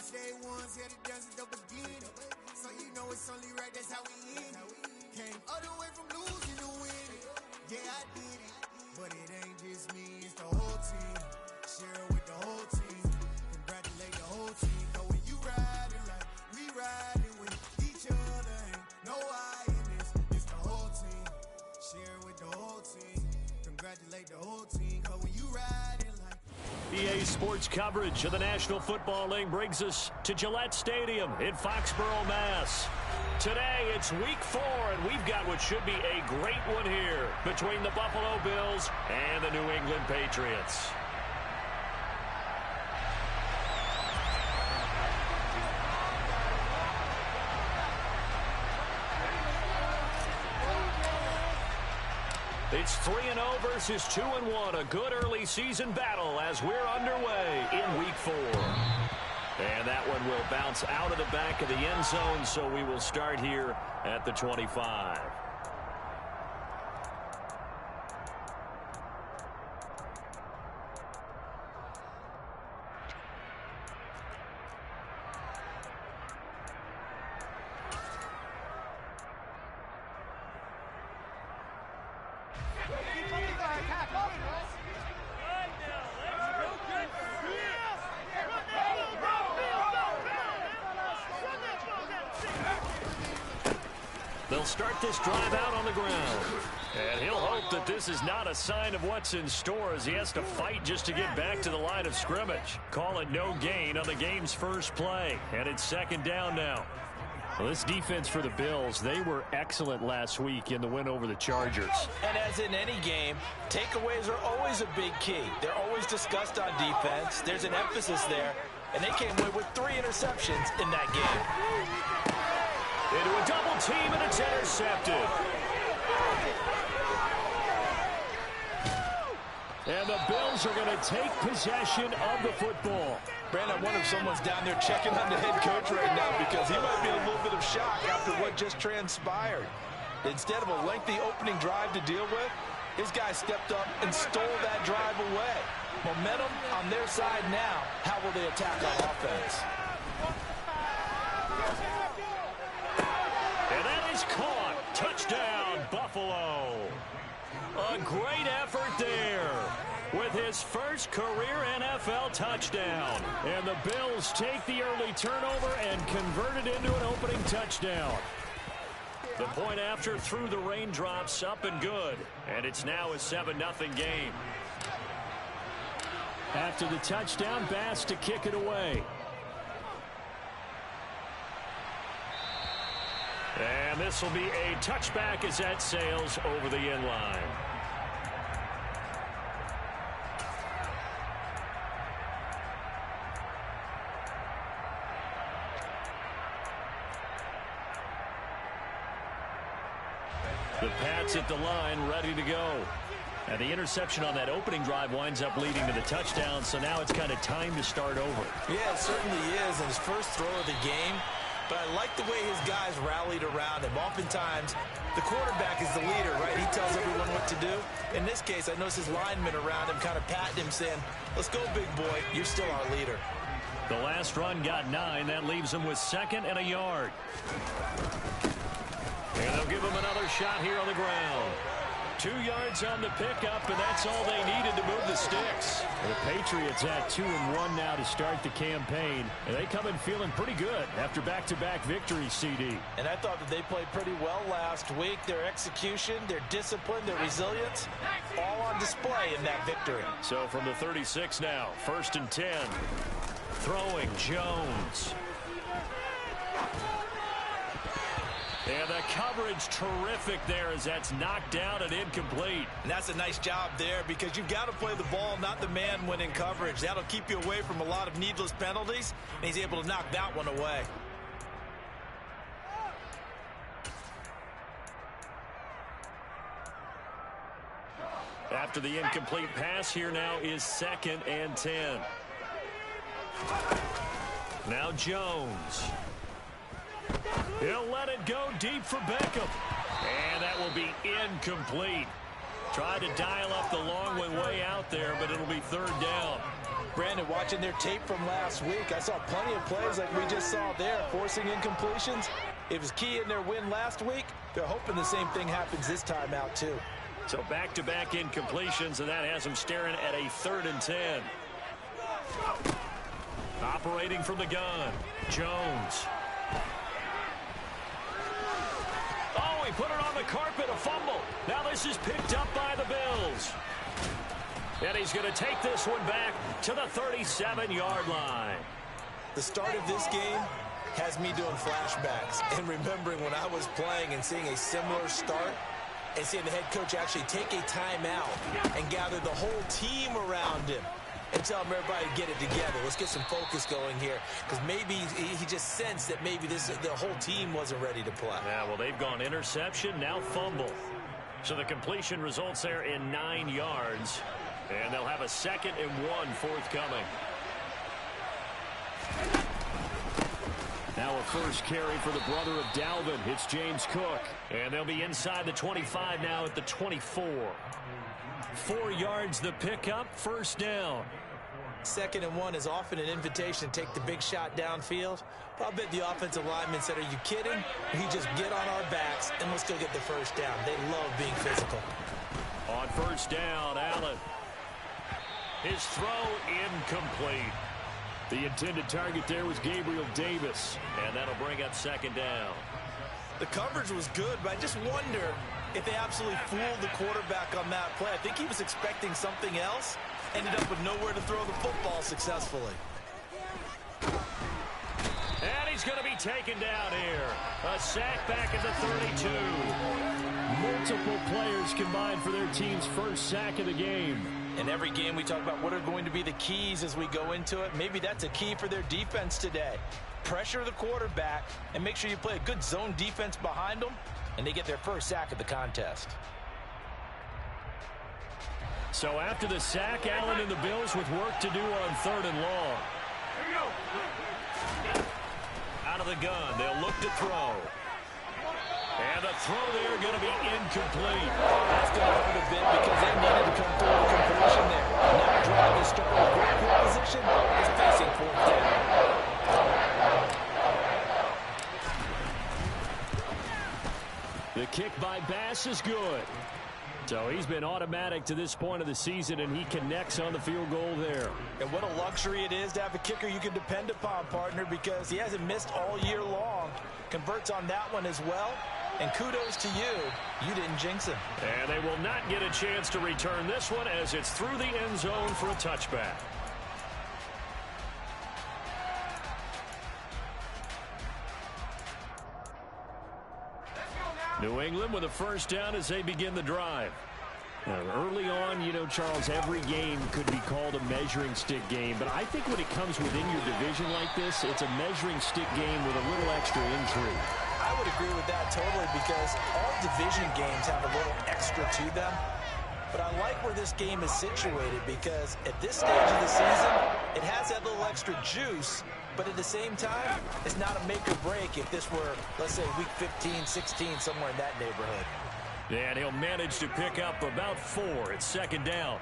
day ones, here to dance at the beginning. So you know it's only right, that's how we end it. Came all the way from losing to winning. Yeah, I did it, but it ain't just me, it's the whole team. Share it with the whole team. Congratulate the whole team. Cause when you riding like we riding with each other, ain't no I in this. It's the whole team. Share it with the whole team. Congratulate the whole team. Cause when you riding like EA Sports coverage of the National Football League brings us to Gillette Stadium in Foxborough, Mass. Today, it's Week 4, and we've got what should be a great one here between the Buffalo Bills and the New England Patriots. It's 3-0 versus 2-1, a good early season battle as we're underway in Week 4. And that one will bounce out of the back of the end zone, so we will start here at the 25. They'll start this drive out on the ground. And he'll hope that this is not a sign of what's in store as he has to fight just to get back to the line of scrimmage. Call it no gain on the game's first play. And it's second down now. Well, this defense for the Bills, they were excellent last week in the win over the Chargers. And as in any game, takeaways are always a big key. They're always discussed on defense. There's an emphasis there. And they came away with 3 interceptions in that game. Into a double team, and it's intercepted. And the Bills are going to take possession of the football. Brandon, I wonder if someone's down there checking on the head coach right now because he might be in a little bit of shock after what just transpired. Instead of a lengthy opening drive to deal with, his guy stepped up and stole that drive away. Momentum on their side now. How will they attack on offense? And that is caught. Touchdown, Buffalo. A great effort there with his first career NFL touchdown. And the Bills take the early turnover and convert it into an opening touchdown. The point after through the raindrops, up and good. And it's now a 7-0 game. After the touchdown, Bass to kick it away. And this will be a touchback as that sails over the end line. The Pats at the line, ready to go. And the interception on that opening drive winds up leading to the touchdown, so now it's kind of time to start over. Yeah, it certainly is, and his first throw of the game. But I like the way his guys rallied around him. Oftentimes, the quarterback is the leader, right? He tells everyone what to do. In this case, I noticed his linemen around him kind of patting him, saying, let's go, big boy. You're still our leader. The last run got 9. That leaves him with 2nd and a yard. And they'll give him another shot here on the ground. 2 yards on the pickup, and that's all they needed to move the sticks. The Patriots at 2-1 now to start the campaign, and they come in feeling pretty good after back-to-back victories, CD. And I thought that they played pretty well last week. Their execution, their discipline, their resilience, all on display in that victory. So from the 36 now, 1st and 10. Throwing Jones. And the coverage terrific there as that's knocked down and incomplete. And that's a nice job there because you've got to play the ball, not the man when in coverage. That'll keep you away from a lot of needless penalties, and he's able to knock that one away. After the incomplete pass, here now is 2nd and 10. Now Jones. He'll let it go deep for Beckham. And that will be incomplete. Tried to dial up the long way out there, but it'll be 3rd down. Brandon, watching their tape from last week, I saw plenty of plays like we just saw there, forcing incompletions. It was key in their win last week. They're hoping the same thing happens this time out, too. So back-to-back incompletions, and that has them staring at a 3rd and 10. Operating from the gun, Jones. Oh, he put it on the carpet, a fumble. Now this is picked up by the Bills. And he's going to take this one back to the 37-yard line. The start of this game has me doing flashbacks and remembering when I was playing and seeing a similar start and seeing the head coach actually take a timeout and gather the whole team around him and tell him everybody to get it together. Let's get some focus going here, because maybe he just sensed that maybe the whole team wasn't ready to play. Yeah, well, they've gone interception, now fumble. So the completion results there in 9 yards. And they'll have a 2nd and 1 forthcoming. Now a first carry for the brother of Dalvin. It's James Cook. And they'll be inside the 25 now at the 24. 4 yards the pickup, first down. 2nd and 1 is often an invitation to take the big shot downfield. But I'll bet the offensive lineman said, are you kidding? We just get on our backs and let's go get the first down. They love being physical. On first down, Allen. His throw incomplete. The intended target there was Gabriel Davis, and that'll bring up 2nd down. The coverage was good, but I just wonder if they absolutely fooled the quarterback on that play. I think he was expecting something else, ended up with nowhere to throw the football successfully. And he's going to be taken down here. A sack back at the 32. Multiple players combined for their team's first sack of the game. In every game, we talk about what are going to be the keys as we go into it. Maybe that's a key for their defense today. Pressure the quarterback and make sure you play a good zone defense behind them, and they get their first sack of the contest. So after the sack, Allen and the Bills with work to do on 3rd and long. Out of the gun, they'll look to throw. And the throw there going to be incomplete. That's going to hurt a bit because they needed to come through with completion there. Now drive is starting with great field position is facing 4th down. The kick by Bass is good. So he's been automatic to this point of the season, and he connects on the field goal there. And what a luxury it is to have a kicker you can depend upon, partner, because he hasn't missed all year long. Converts on that one as well. And kudos to you. You didn't jinx him. And they will not get a chance to return this one as it's through the end zone for a touchback. New England with a first down as they begin the drive. Now, early on, you know, Charles, every game could be called a measuring stick game. But I think when it comes within your division like this, it's a measuring stick game with a little extra intrigue. I would agree with that totally, because all division games have a little extra to them. But I like where this game is situated, because at this stage of the season, it has that little extra juice. But at the same time, it's not a make or break if this were, let's say, week 15, 16, somewhere in that neighborhood. And he'll manage to pick up about 4. It's 2nd down.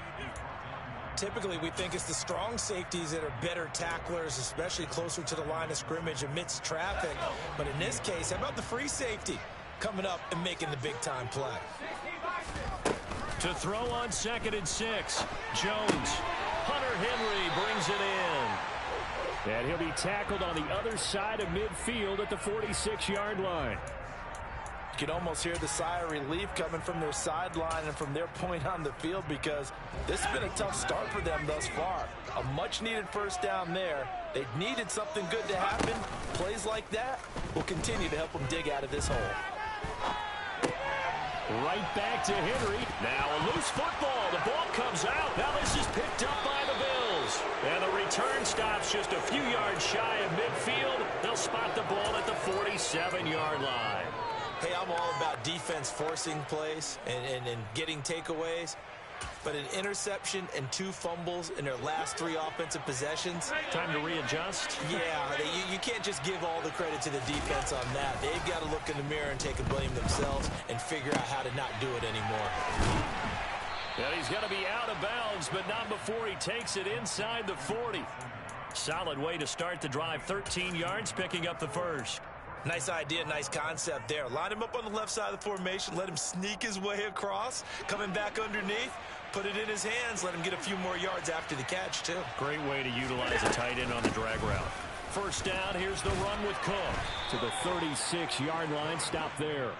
Typically, we think it's the strong safeties that are better tacklers, especially closer to the line of scrimmage amidst traffic. But in this case, how about the free safety coming up and making the big-time play? To throw on 2nd and 6. Jones. Hunter Henry brings it in. And he'll be tackled on the other side of midfield at the 46-yard line. You can almost hear the sigh of relief coming from their sideline and from their point on the field, because this has been a tough start for them thus far. A much-needed first down there. They needed something good to happen. Plays like that will continue to help them dig out of this hole. Right back to Henry. Now a loose football. The ball comes out. Now this is picked up by the Bills. And the return stops just a few yards shy of midfield. They'll spot the ball at the 47-yard line. Hey, I'm all about defense forcing plays and getting takeaways. But an interception and 2 fumbles in their last 3 offensive possessions. Time to readjust? Yeah, you can't just give all the credit to the defense on that. They've got to look in the mirror and take a blame themselves and figure out how to not do it anymore. And he's going to be out of bounds, but not before he takes it inside the 40. Solid way to start the drive. 13 yards, picking up the first. Nice idea, nice concept there. Line him up on the left side of the formation. Let him sneak his way across. Coming back underneath. Put it in his hands. Let him get a few more yards after the catch, too. Great way to utilize a tight end on the drag route. First down, here's the run with Cook. To the 36-yard line, stop there.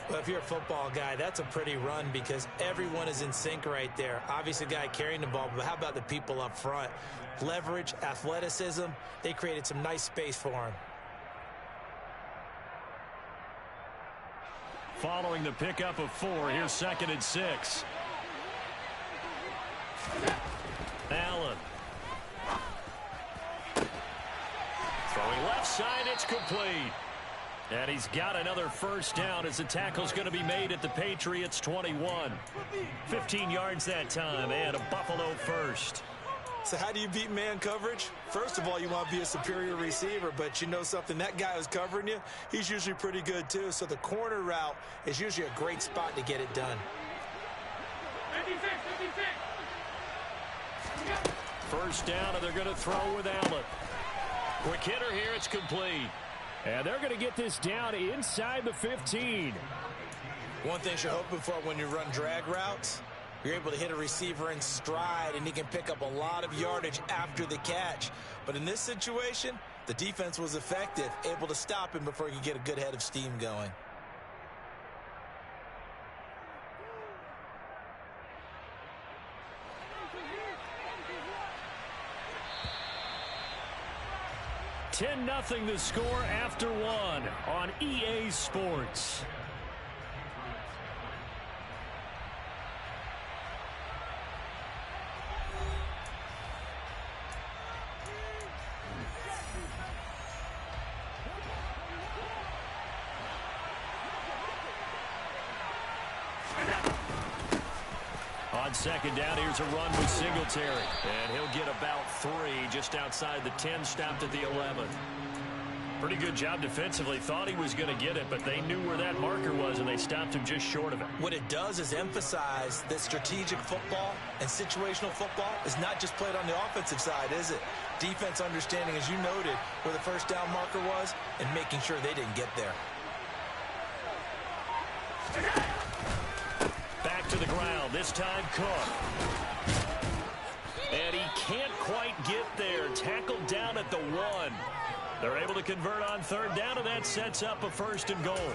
Well, if you're a football guy, that's a pretty run because everyone is in sync right there. Obviously, the guy carrying the ball, but how about the people up front? Leverage, athleticism, they created some nice space for him. Following the pickup of 4, here's 2nd and 6. Allen. Throwing left side, it's complete. And he's got another first down as the tackle's going to be made at the Patriots' 21. 15 yards that time, and a Buffalo first. So how do you beat man coverage? First of all, you want to be a superior receiver, but you know something, that guy who's covering you, he's usually pretty good too. So the corner route is usually a great spot to get it done. 56. First down, and they're going to throw with Allen. Quick hitter here, it's complete. And they're going to get this down inside the 15. One thing you're hoping for when you run drag routes, you're able to hit a receiver in stride, and he can pick up a lot of yardage after the catch. But in this situation, the defense was effective, able to stop him before he could get a good head of steam going. Nothing the score after 1 on EA Sports. On second down, here's a run with Singletary. And he'll get about 3 just outside the 10, stopped at the 11. Pretty good job defensively. Thought he was going to get it, but they knew where that marker was, and they stopped him just short of it. What it does is emphasize that strategic football and situational football is not just played on the offensive side, is it? Defense understanding, as you noted, where the first down marker was and making sure they didn't get there. Back to the ground, this time Cook. And he can't quite get there. Tackled down at the 1. They're able to convert on third down, and that sets up a 1st and goal.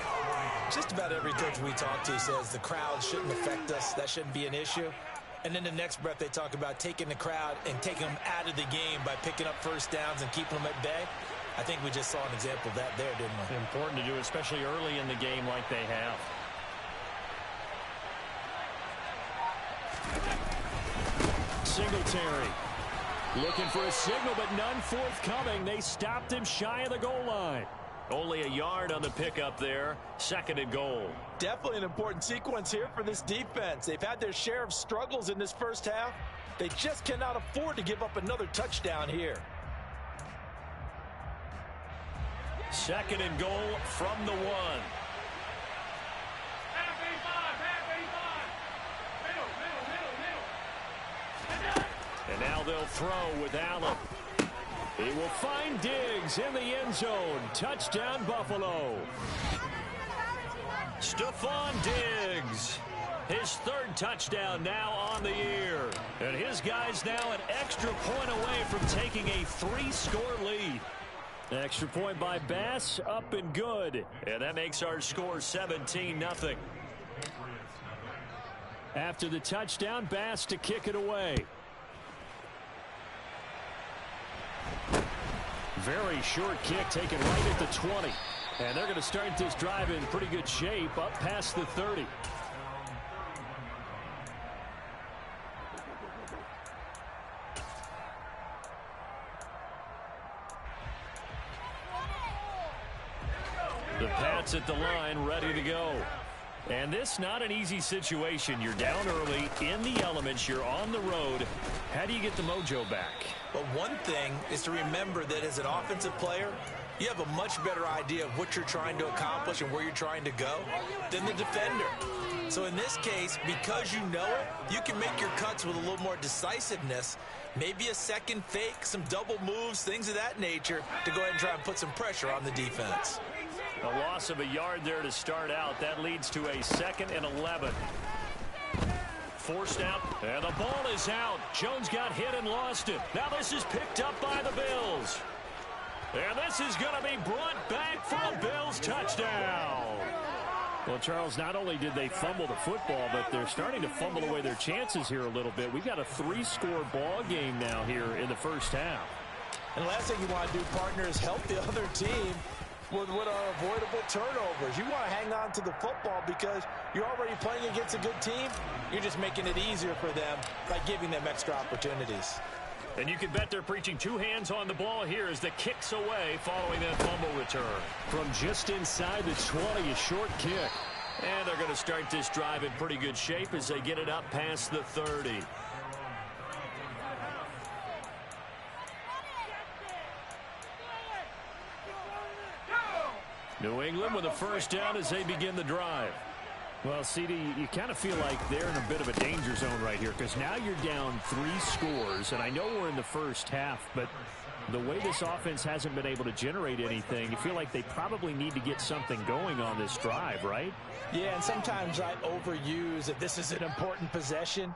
Just about every coach we talk to says the crowd shouldn't affect us. That shouldn't be an issue. And then the next breath they talk about taking the crowd and taking them out of the game by picking up first downs and keeping them at bay. I think we just saw an example of that there, didn't we? Important to do, especially early in the game like they have. Singletary. Looking for a signal, but none forthcoming. They stopped him shy of the goal line. Only a yard on the pickup there. 2nd and goal. Definitely an important sequence here for this defense. They've had their share of struggles in this first half. They just cannot afford to give up another touchdown here. 2nd and goal from the 1. And now they'll throw with Allen. He will find Diggs in the end zone. Touchdown, Buffalo. Stephon Diggs. His 3rd touchdown now on the year. And his guy's now an extra point away from taking a 3-score lead. Extra point by Bass, up and good. And that makes our score 17-0. After the touchdown, Bass to kick it away. Very short kick taken right at the 20. And they're going to start this drive in pretty good shape up past the 30. The Pats at the line ready to go. And this not an easy situation. You're down early, in the elements, you're on the road. How do you get the mojo back? But one thing is to remember that as an offensive player, you have a much better idea of what you're trying to accomplish and where you're trying to go than the defender. So in this case, because you know it, you can make your cuts with a little more decisiveness, maybe a second fake, some double moves, things of that nature, to go ahead and try and put some pressure on the defense. A loss of a yard there to start out. That leads to a 2nd and 11. Forced out, and the ball is out. Jones got hit and lost it. Now this is picked up by the Bills. And this is going to be brought back for a Bills touchdown. Well, Charles, not only did they fumble the football, but they're starting to fumble away their chances here a little bit. We've got a 3-score ball game now here in the first half. And the last thing you want to do, partner, is help the other team with what are avoidable turnovers. You want to hang on to the football because you're already playing against a good team. You're just making it easier for them by giving them extra opportunities. And you can bet they're preaching 2 hands on the ball here as the kick's away following that fumble return. From just inside the 20, a short kick. And they're going to start this drive in pretty good shape as they get it up past the 30. New England with a first down as they begin the drive. Well, CD, you kind of feel like they're in a bit of a danger zone right here because now you're down 3 scores, and I know we're in the first half, but the way this offense hasn't been able to generate anything, you feel like they probably need to get something going on this drive, right? Yeah, and sometimes I overuse that this is an important possession,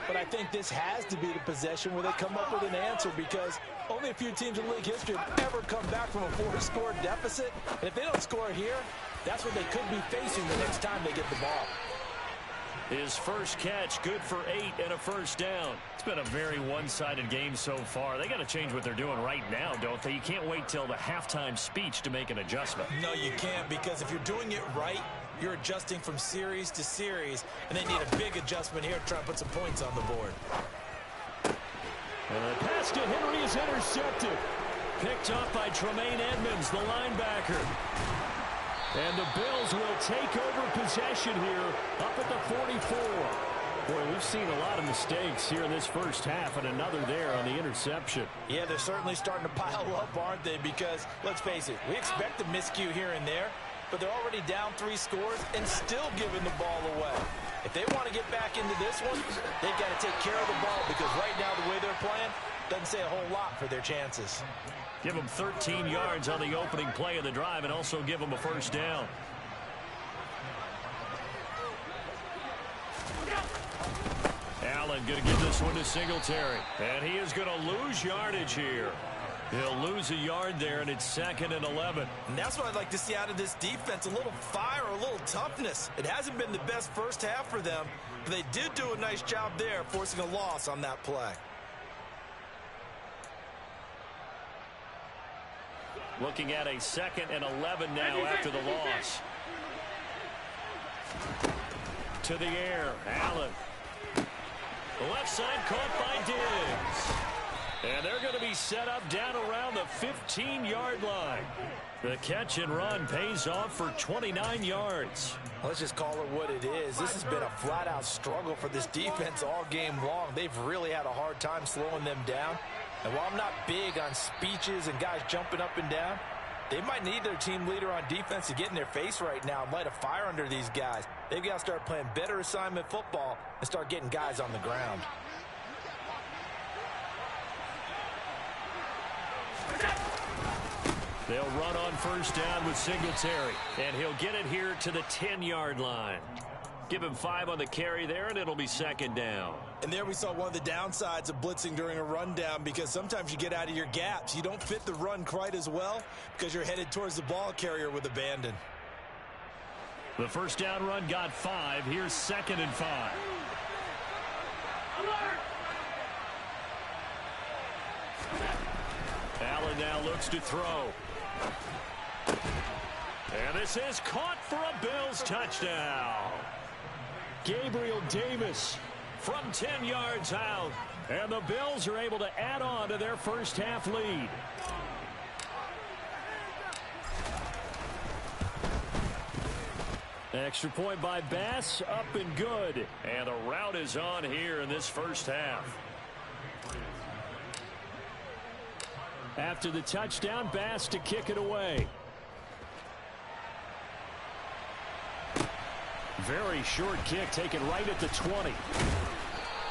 but I think this has to be the possession where they come up with an answer because only a few teams in league history have ever come back from a 4-score deficit, and if they don't score here, that's what they could be facing the next time they get the ball. His first catch, good for 8 and a first down. It's been a very one-sided game so far. They got to change what they're doing right now, don't they? You can't wait till the halftime speech to make an adjustment. No, you can't, because if you're doing it right, you're adjusting from series to series, and they need a big adjustment here to try and put some points on the board. And the pass to Henry is intercepted. Picked up by Tremaine Edmonds, the linebacker. And the Bills will take over possession here up at the 44. Boy, we've seen a lot of mistakes here in this first half, and another there on the interception. Yeah, they're certainly starting to pile up, aren't they? Because, let's face it, we expect a miscue here and there, but they're already down 3 scores and still giving the ball away. If they want to get back into this one, they've got to take care of the ball because right now the way they're playing doesn't say a whole lot for their chances. Give them 13 yards on the opening play of the drive and also give them a first down. Allen going to give this one to Singletary. And he is going to lose yardage here. He'll lose a yard there, and it's 2nd and 11. And that's what I'd like to see out of this defense, a little fire, a little toughness. It hasn't been the best first half for them, but they did do a nice job there, forcing a loss on that play. Looking at a 2nd and 11 now after the loss. To the air, Allen. The left side caught by Diggs. And they're going to be set up down around the 15-yard line. The catch and run pays off for 29 yards. Let's just call it what it is. This has been a flat-out struggle for this defense all game long. They've really had a hard time slowing them down. And while I'm not big on speeches and guys jumping up and down, they might need their team leader on defense to get in their face right now and light a fire under these guys. They've got to start playing better assignment football and start getting guys on the ground. They'll run on first down with Singletary, and he'll get it here to the 10-yard line. Give him 5 on the carry there, and it'll be 2nd down. And there we saw one of the downsides of blitzing during a rundown because sometimes you get out of your gaps. You don't fit the run quite as well because you're headed towards the ball carrier with abandon. The first down run got 5. Here's 2nd and 5. Allen now looks to throw. And this is caught for a Bills touchdown. Gabriel Davis from 10 yards out. And the Bills are able to add on to their first half lead. Extra point by Bass, up and good. And the route is on here in this first half. After the touchdown, Bass to kick it away. Very short kick taken right at the 20.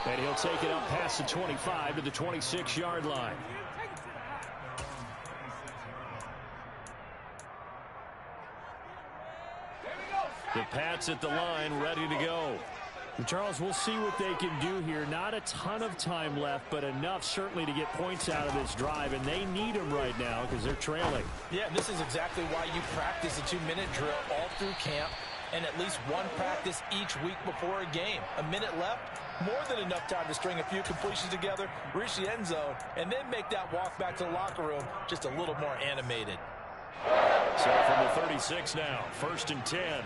And he'll take it up past the 25 to the 26-yard line. The Pats at the line, ready to go. Charles, we'll see what they can do here. Not a ton of time left, but enough certainly to get points out of this drive, and they need them right now because they're trailing. Yeah, this is exactly why you practice a 2-minute drill all through camp and at least one practice each week before a game. A minute left, more than enough time to string a few completions together, reach the end zone, and then make that walk back to the locker room just a little more animated. So from the 36 now, 1st and 10.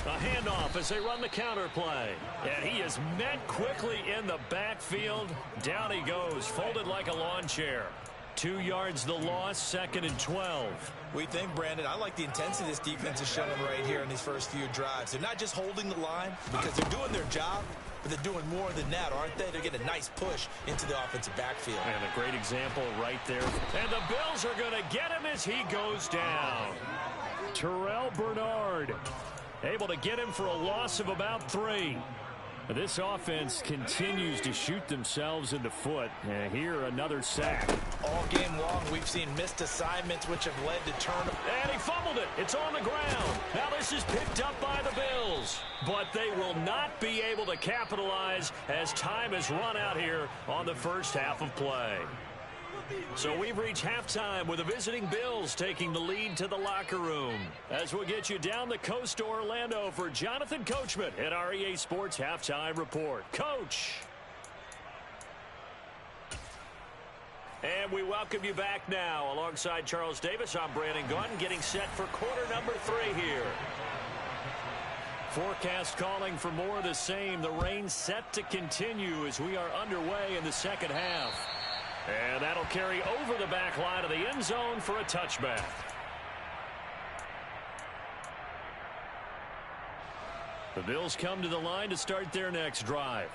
A handoff as they run the counter play. And he is met quickly in the backfield. Down he goes, folded like a lawn chair. 2 yards the loss, 2nd and 12. We think, Brandon, I like the intensity this defense is showing right here in these first few drives. They're not just holding the line because they're doing their job, but they're doing more than that, aren't they? They're getting a nice push into the offensive backfield. And a great example right there. And the Bills are going to get him as he goes down. Terrell Bernard able to get him for a loss of about 3. This offense continues to shoot themselves in the foot. And here, another sack. All game long, we've seen missed assignments, which have led to turnovers. And he fumbled it. It's on the ground. Now this is picked up by the Bills. But they will not be able to capitalize as time has run out here on the first half of play. So we've reached halftime with the visiting Bills taking the lead to the locker room. As we'll get you down the coast to Orlando for Jonathan Coachman at our EA Sports Halftime Report. Coach. And we welcome you back now. Alongside Charles Davis, I'm Brandon Gunn, getting set for quarter number 3 here. Forecast calling for more of the same. The rain set to continue as we are underway in the second half. And that'll carry over the back line of the end zone for a touchback. The Bills come to the line to start their next drive.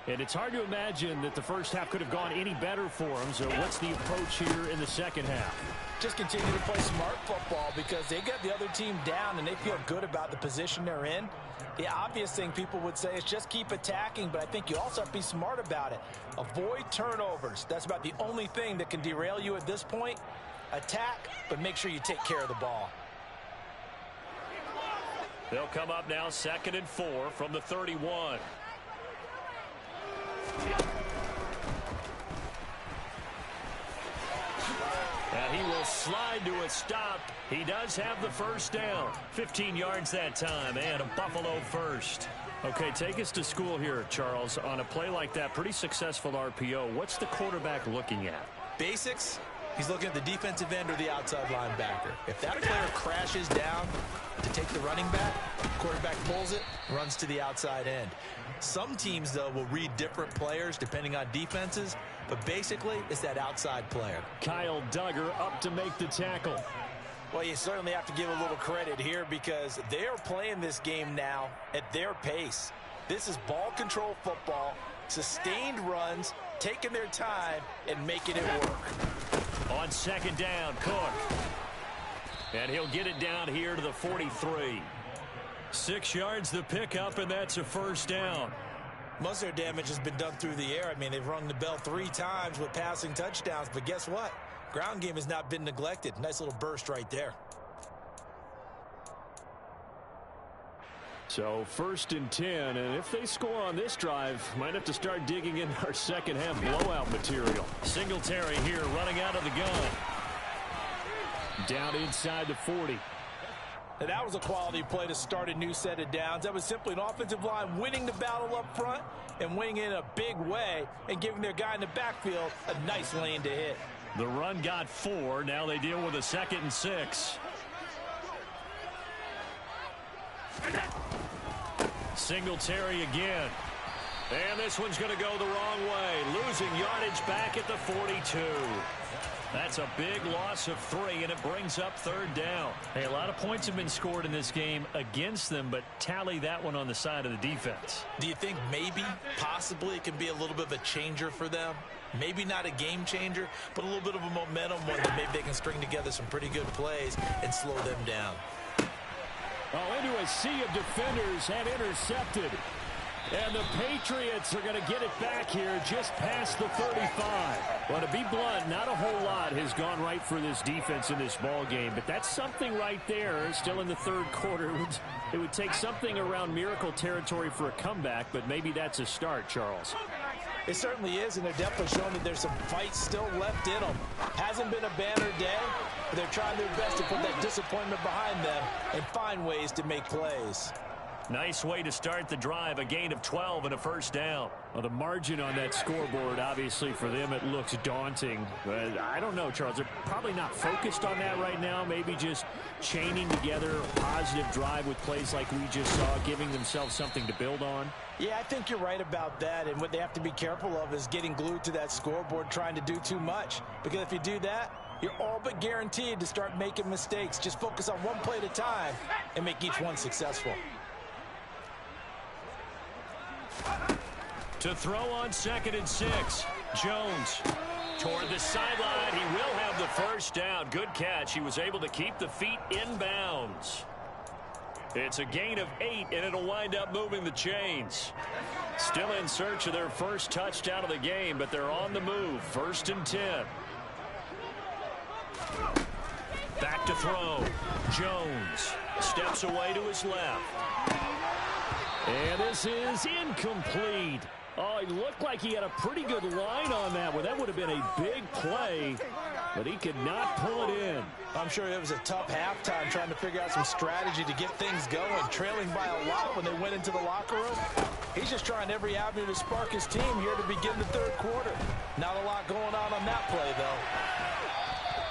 And it's hard to imagine that the first half could have gone any better for them. So what's the approach here in the second half? Just continue to play smart football because they got the other team down and they feel good about the position they're in. The obvious thing people would say is just keep attacking, but I think you also have to be smart about it. Avoid turnovers. That's about the only thing that can derail you at this point. Attack, but make sure you take care of the ball. They'll come up now 2nd and 4 from the 31. And he will slide to a stop. He does have the first down. 15 yards that time, and a Buffalo first. Okay, take us to school here, Charles. On a play like that, pretty successful RPO. What's the quarterback looking at? Basics. He's looking at the defensive end or the outside linebacker. If that player crashes down to take the running back, quarterback pulls it, runs to the outside end. Some teams, though, will read different players depending on defenses, but basically it's that outside player. Kyle Duggar up to make the tackle. Well, you certainly have to give a little credit here because they are playing this game now at their pace. This is ball control football, sustained runs, taking their time and making it work. On 2nd down, Cook. And he'll get it down here to the 43. 6 yards the pickup, and that's a first down. Most of their damage has been done through the air. I mean, they've rung the bell 3 times with passing touchdowns, but guess what? Ground game has not been neglected. Nice little burst right there. So 1st and 10, and if they score on this drive, might have to start digging in our second half blowout material. Singletary here running out of the gun. Down inside the 40. And that was a quality play to start a new set of downs. That was simply an offensive line winning the battle up front and winning it in a big way and giving their guy in the backfield a nice lane to hit. The run got 4. Now they deal with a 2nd and 6. Singletary again. And this one's going to go the wrong way. Losing yardage back at the 42. That's a big loss of 3, and it brings up 3rd down. Hey, a lot of points have been scored in this game against them, but tally that one on the side of the defense. Do you think maybe, possibly, it can be a little bit of a changer for them? Maybe not a game changer, but a little bit of a momentum one that maybe they can string together some pretty good plays and slow them down. Oh, into a sea of defenders and intercepted. And the Patriots are going to get it back here just past the 35. Well, to be blunt, not a whole lot has gone right for this defense in this ball game, but that's something right there. Still in the 3rd quarter. It would take something around miracle territory for a comeback, but maybe that's a start, Charles. It certainly is, and they're definitely showing that there's some fight still left in them. Hasn't been a banner day, but they're trying their best to put that disappointment behind them and find ways to make plays. Nice way to start the drive, a gain of 12 and a 1st down. Well, the margin on that scoreboard, obviously, for them, it looks daunting. But I don't know, Charles. They're probably not focused on that right now. Maybe just chaining together a positive drive with plays like we just saw, giving themselves something to build on. Yeah, I think you're right about that. And what they have to be careful of is getting glued to that scoreboard, trying to do too much. Because if you do that, you're all but guaranteed to start making mistakes. Just focus on one play at a time and make each one successful. To throw on 2nd and 6. Jones toward the sideline. He will have the 1st down. Good catch. He was able to keep the feet in bounds. It's a gain of 8, and it'll wind up moving the chains. Still in search of their 1st touchdown of the game, but they're on the move. 1st and 10. Back to throw. Jones steps away to his left. And this is incomplete. Oh, it looked like he had a pretty good line on that one. That would have been a big play, but he could not pull it in. I'm sure it was a tough halftime trying to figure out some strategy to get things going, trailing by a lot when they went into the locker room. He's just trying every avenue to spark his team here to begin the 3rd quarter. Not a lot going on that play, though.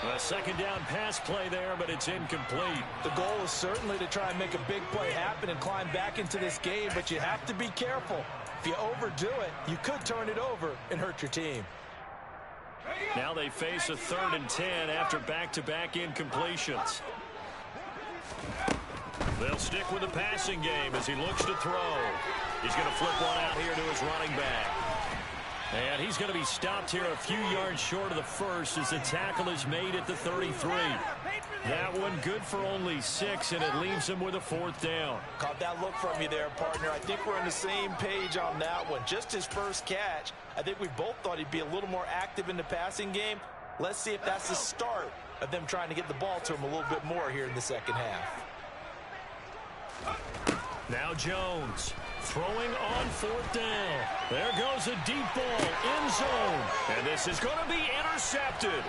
A 2nd down pass play there, but it's incomplete. The goal is certainly to try and make a big play happen and climb back into this game, but you have to be careful. If you overdo it, you could turn it over and hurt your team. Now they face a 3rd and 10 after back-to-back incompletions. They'll stick with the passing game as he looks to throw. He's going to flip one out here to his running back. And he's going to be stopped here a few yards short of the 1st as the tackle is made at the 33. That one good for only 6, and it leaves him with a 4th down. Caught that look from you there, partner. I think we're on the same page on that one. Just his 1st catch. I think we both thought he'd be a little more active in the passing game. Let's see if that's the start of them trying to get the ball to him a little bit more here in the 2nd half. Now Jones throwing on 4th down. There goes a deep ball, end zone. And this is going to be intercepted.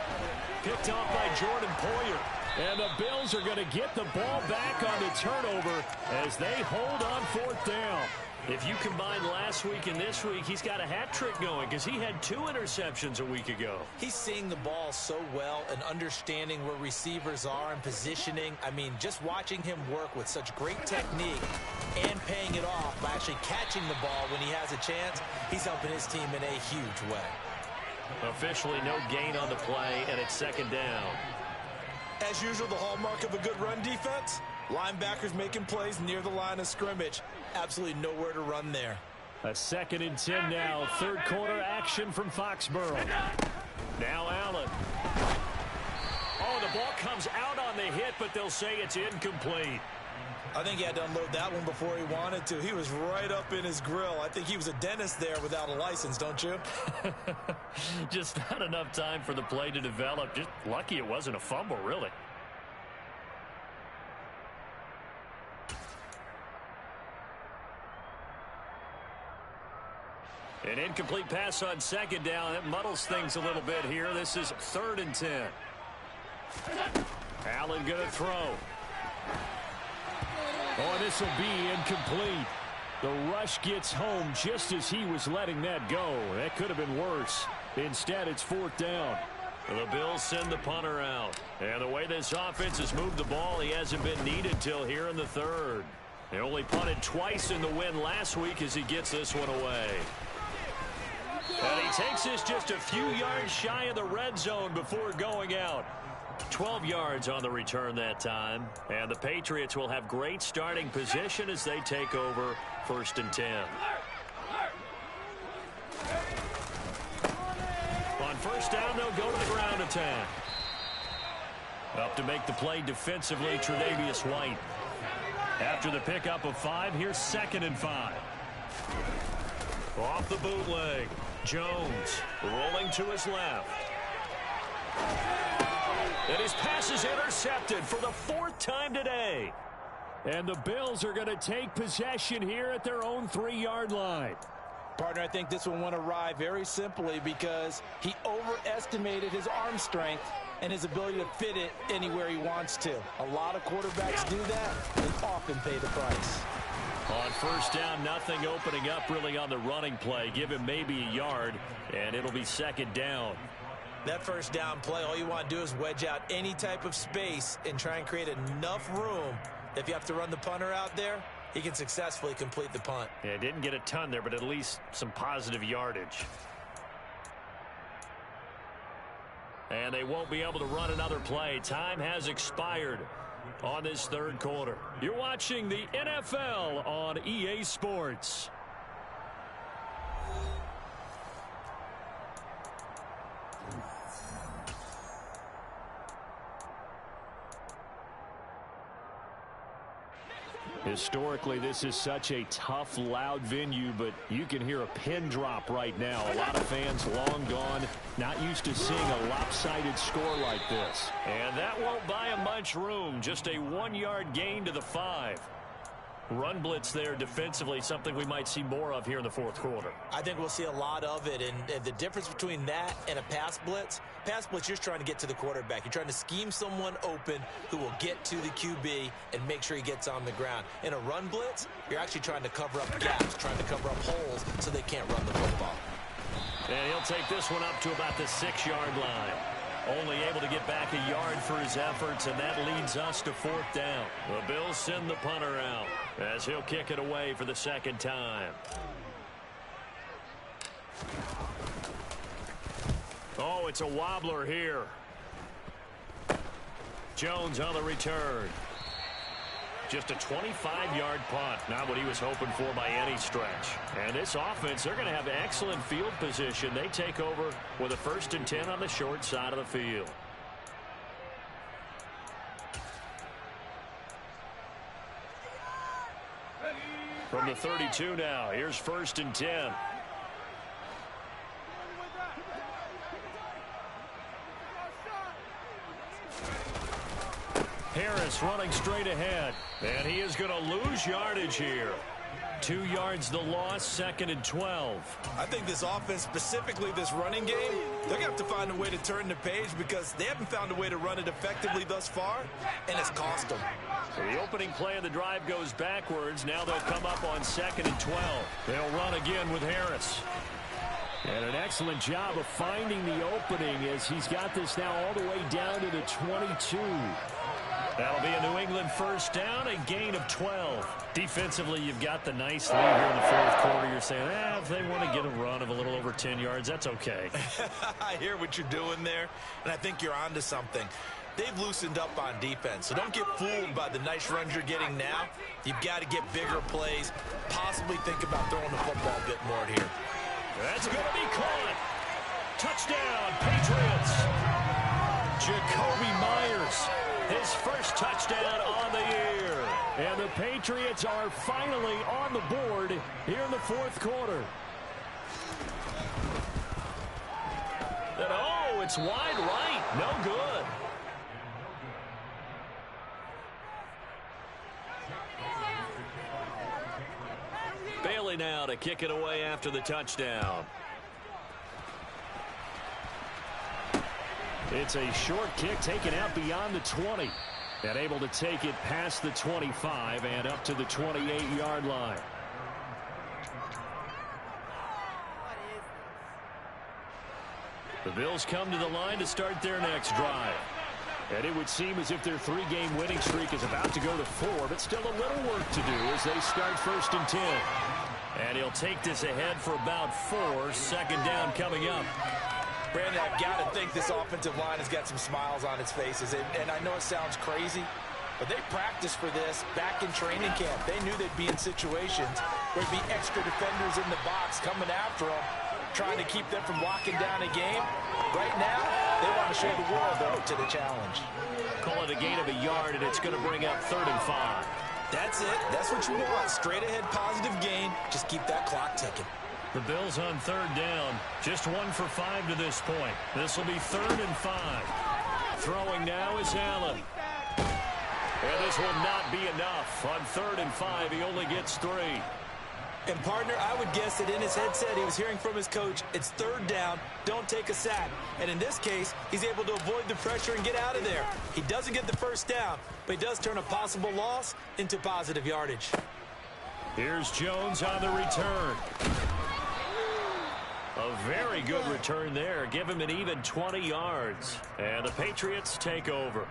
Picked off by Jordan Poyer. And the Bills are going to get the ball back on the turnover as they hold on 4th down. If you combine last week and this week, he's got a hat trick going because he had 2 interceptions a week ago. He's seeing the ball so well and understanding where receivers are and positioning. I mean, just watching him work with such great technique and paying it off by actually catching the ball when he has a chance, he's helping his team in a huge way. Officially no gain on the play, and it's 2nd down. As usual, the hallmark of a good run defense, linebackers making plays near the line of scrimmage. Absolutely nowhere to run there. A 2nd and 10 now. 3rd quarter action from Foxborough. Now Allen. Oh, the ball comes out on the hit, but they'll say it's incomplete. I think he had to unload that one before he wanted to. He was right up in his grill. I think he was a dentist there without a license, don't you? Just not enough time for the play to develop. Just lucky it wasn't a fumble, really. An incomplete pass on 2nd down. That muddles things a little bit here. This is 3rd and 10. Allen going to throw. Oh, this will be incomplete. The rush gets home just as he was letting that go. That could have been worse. Instead, it's 4th down. The Bills send the punter out. And the way this offense has moved the ball, he hasn't been needed till here in the 3rd. He only punted twice in the win last week as he gets this one away. And he takes this just a few yards shy of the red zone before going out. 12 yards on the return that time. And the Patriots will have great starting position as they take over 1st and 10. On 1st down, they'll go to the ground attack. Up to make the play defensively, Tre'Davious White. After the pickup of 5, here's 2nd and 5. Off the bootleg. Jones rolling to his left. And his pass is intercepted for the 4th time today. And the Bills are going to take possession here at their own 3-yard line. Partner, I think this one went awry very simply because he overestimated his arm strength and his ability to fit it anywhere he wants to. A lot of quarterbacks do that and often pay the price. On 1st down, nothing opening up really on the running play. Give him maybe a yard, and it'll be 2nd down. That 1st down play, all you want to do is wedge out any type of space and try and create enough room. If you have to run the punter out there, he can successfully complete the punt. Yeah, didn't get a ton there, but at least some positive yardage. And they won't be able to run another play. Time has expired on this 3rd quarter. You're watching the NFL on EA Sports. Historically, this is such a tough, loud venue, but you can hear a pin drop right now. A lot of fans long gone, not used to seeing a lopsided score like this. And that won't buy him much room. Just a 1-yard gain to the 5. Run blitz there defensively, something we might see more of here in the 4th quarter. I think we'll see a lot of it, and the difference between that and a pass blitz, you're trying to get to the quarterback. You're trying to scheme someone open who will get to the QB and make sure he gets on the ground. In a run blitz, you're actually trying to cover up gaps, trying to cover up holes so they can't run the football. And he'll take this one up to about the 6-yard line. Only able to get back a yard for his efforts, and that leads us to 4th down. The Bills send the punter out as he'll kick it away for the 2nd time. Oh, it's a wobbler here. Jones on the return. Just a 25-yard punt. Not what he was hoping for by any stretch. And this offense, they're going to have excellent field position. They take over with a 1st and 10 on the short side of the field. From the 32 now, here's 1st and 10. Harris running straight ahead, and he is going to lose yardage here. 2 yards the loss, 2nd and 12. I think this offense, specifically this running game, they're going to have to find a way to turn the page because they haven't found a way to run it effectively thus far, and it's cost them. So the opening play of the drive goes backwards. Now they'll come up on 2nd and 12. They'll run again with Harris. And an excellent job of finding the opening as he's got this now all the way down to the 22. That'll be a New England 1st down, a gain of 12. Defensively, you've got the nice lead here in the 4th quarter. You're saying, if they want to get a run of a little over 10 yards, that's okay. I hear what you're doing there, and I think you're onto something. They've loosened up on defense, so don't get fooled by the nice runs you're getting now. You've got to get bigger plays, possibly think about throwing the football a bit more here. That's going to be caught. Touchdown, Patriots. Jacoby Myers, his 1st touchdown on the year. And the Patriots are finally on the board here in the 4th quarter. And oh, it's wide right. No good. Bailey now to kick it away after the touchdown. It's a short kick taken out beyond the 20. And able to take it past the 25 and up to the 28-yard line. The Bills come to the line to start their next drive. And it would seem as if their 3-game winning streak is about to go to 4, but still a little work to do as they start 1st and 10. And he'll take this ahead for about 4. Second down coming up. Brandon, I've got to think this offensive line has got some smiles on its faces. And I know it sounds crazy, but they practiced for this back in training camp. They knew they'd be in situations where there'd be extra defenders in the box coming after them, trying to keep them from locking down a game. Right now, they want to show the world they're up to the challenge. Call it a gain of a yard, and it's going to bring up 3rd and 5. That's it. That's what you want. Straight ahead positive gain. Just keep that clock ticking. The Bills on 3rd down. Just 1 for 5 to this point. This will be 3rd and 5. Throwing now is Allen. And this will not be enough. On 3rd and 5, he only gets 3. And, partner, I would guess that in his headset he was hearing from his coach, it's 3rd down, don't take a sack. And in this case, he's able to avoid the pressure and get out of there. He doesn't get the 1st down, but he does turn a possible loss into positive yardage. Here's Jones on the return. A very good return there. Give him an even 20 yards. And the Patriots take over.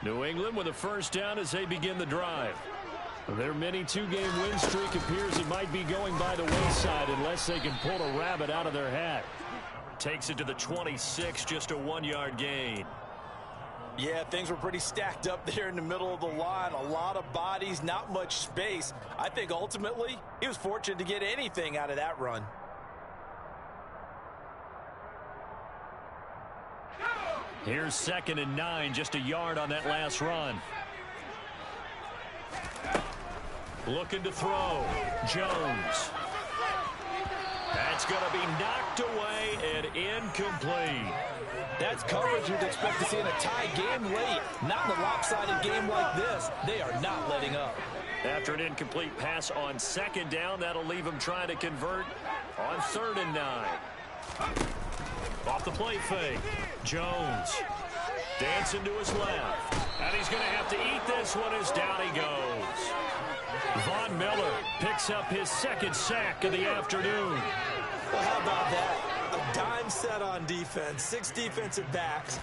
New England with a 1st down as they begin the drive. Their mini 2-game win streak appears it might be going by the wayside unless they can pull a rabbit out of their hat. Takes it to the 26, just a 1-yard gain. Yeah, things were pretty stacked up there in the middle of the line. A lot of bodies, not much space. I think ultimately he was fortunate to get anything out of that run. Here's 2nd and 9, just a yard on that last run. Looking to throw. Jones. That's going to be knocked away and incomplete. That's coverage you'd expect to see in a tie game late. Not in a lopsided game like this. They are not letting up. After an incomplete pass on 2nd down, that'll leave him trying to convert on 3rd and 9. Off the play fake. Jones dancing to his left. And he's going to have to eat this one as down he goes. Von Miller picks up his 2nd sack of the afternoon. Well, how about that? A dime set on defense. 6 defensive backs.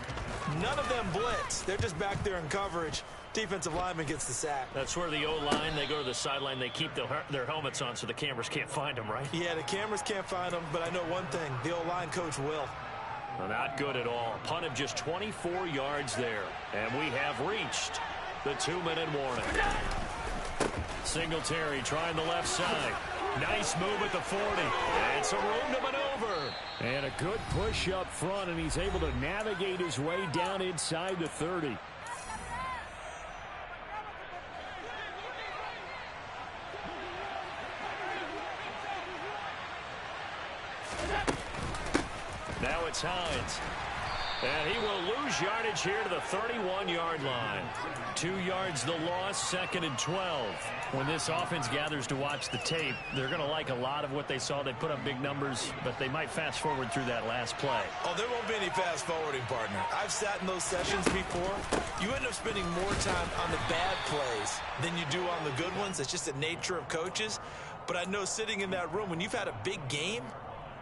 None of them blitz. They're just back there in coverage. Defensive lineman gets the sack. That's where the O-line, they go to the sideline, they keep their helmets on so the cameras can't find them, right? Yeah, the cameras can't find them, but I know one thing. The O-line coach will. Well, not good at all. Punt of just 24 yards there. And we have reached the 2-minute warning. Singletary trying the left side. Nice move at the 40. And some room to maneuver. And a good push up front, and he's able to navigate his way down inside the 30. Now it's Hines. And he will lose yardage here to the 31-yard line. 2 yards the loss, 2nd and 12. When this offense gathers to watch the tape, they're going to like a lot of what they saw. They put up big numbers, but they might fast forward through that last play. Oh, there won't be any fast forwarding, partner. I've sat in those sessions before. You end up spending more time on the bad plays than you do on the good ones. It's just the nature of coaches. But I know sitting in that room, when you've had a big game,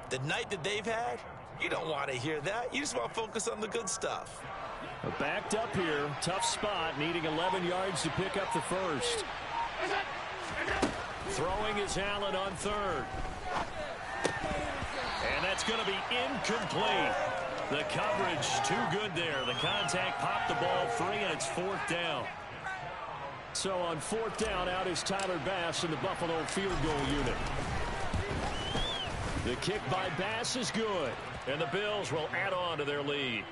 the night that they've had, you don't want to hear that. You just want to focus on the good stuff. Backed up here. Tough spot. Needing 11 yards to pick up the 1st. Throwing is Allen on 3rd. And that's going to be incomplete. The coverage too good there. The contact popped the ball free, and it's 4th down. So on 4th down, out is Tyler Bass in the Buffalo field goal unit. The kick by Bass is good. And the Bills will add on to their lead.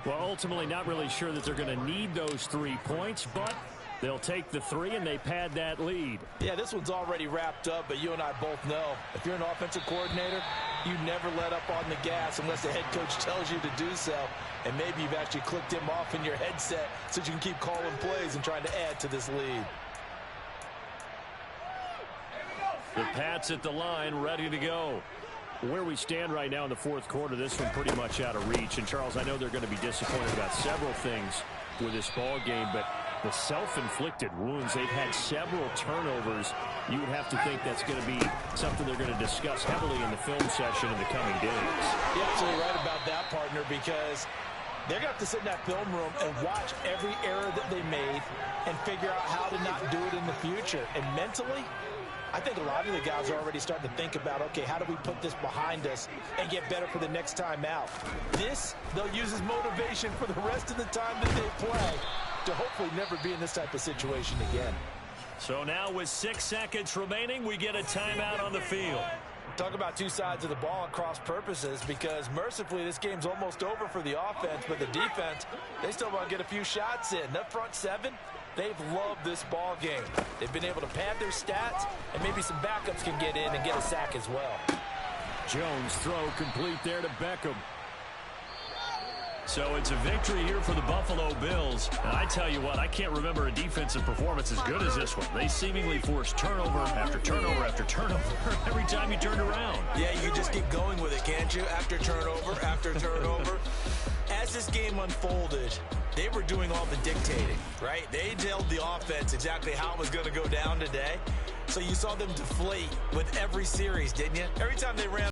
Well, ultimately not really sure that they're going to need those 3 points, but they'll take the 3 and they pad that lead. Yeah, this one's already wrapped up, but you and I both know if you're an offensive coordinator, you never let up on the gas unless the head coach tells you to do so. And maybe you've actually clicked him off in your headset so you can keep calling plays and trying to add to this lead. The Pats at the line, ready to go. Where we stand right now in the 4th quarter, this one pretty much out of reach. And, Charles, I know they're going to be disappointed about several things, with this ball game, but the self-inflicted wounds, they've had several turnovers. You would have to think that's going to be something they're going to discuss heavily in the film session in the coming days. You're absolutely right about that, partner, because they're going to have to sit in that film room and watch every error that they made and figure out how to not do it in the future. And mentally, I think a lot of the guys are already starting to think about, okay, how do we put this behind us and get better for the next time out? This, they'll use as motivation for the rest of the time that they play to hopefully never be in this type of situation again. So now with 6 seconds remaining, we get a timeout on the field. Talk about two sides of the ball and cross purposes, because mercifully this game's almost over for the offense, but the defense, they still want to get a few shots in. That front seven, they've loved this ball game. They've been able to pad their stats, and maybe some backups can get in and get a sack as well. Jones' throw complete there to Beckham. So it's a victory here for the Buffalo Bills. And I tell you what, I can't remember a defensive performance as good as this one. They seemingly forced turnover after turnover after turnover every time you turned around. Yeah, you just keep going with it, can't you? After turnover, after turnover. As this game unfolded, they were doing all the dictating, right? They told the offense exactly how it was going to go down today. So you saw them deflate with every series, didn't you? Every time they ran